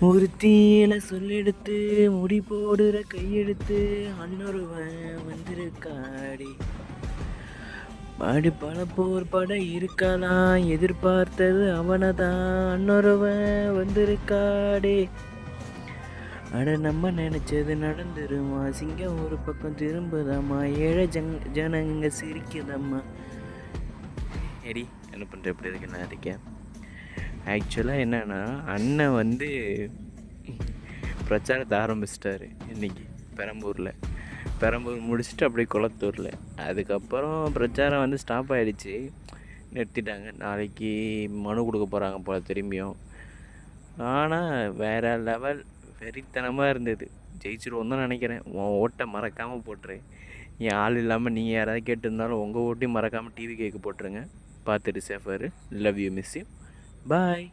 ஒரு தீயில சொல்லெடுத்து முடி போடுற கையெடுத்து அன்னொருவன் வந்திருக்காடி. பாடி பல போர் பட இருக்கலாம் எதிர்பார்த்தது அவனதான் அன்னொருவன் வந்திருக்காடே. அட நம்ம நினைச்சது நடந்துருமா, சிங்கம் ஒரு பக்கம் திரும்புதாம்மா, ஏழை ஜனங்க சிரிக்குதம்மா. எடி என்ன பண்ணுற எப்படி இருக்கு நான் இருக்கேன். ஆக்சுவலாக என்னன்னா அண்ணன் வந்து பிரச்சாரத்தை ஆரம்பிச்சிட்டாரு இன்றைக்கி பெரம்பூர் முடிச்சுட்டு அப்படியே குளத்தூரில். அதுக்கப்புறம் பிரச்சாரம் வந்து ஸ்டாப் ஆகிடுச்சு, நிறுத்திட்டாங்க. நாளைக்கு மனு கொடுக்க போகிறாங்க போல் திரும்பியும். ஆனால் வேறு லெவல் வெறித்தனமாக இருந்தது. ஜெயிச்சிருவோம் தான் நினைக்கிறேன். உன் ஓட்டை மறக்காமல் போட்டுரு. என் ஆள் இல்லாமல் நீங்கள் யாராவது கேட்டிருந்தாலும் உங்கள் ஓட்டையும் மறக்காமல் டிவி கேட்க போட்டுருங்க. பார்த்துட்டு சேஃபாரு. Love you, miss you, bye.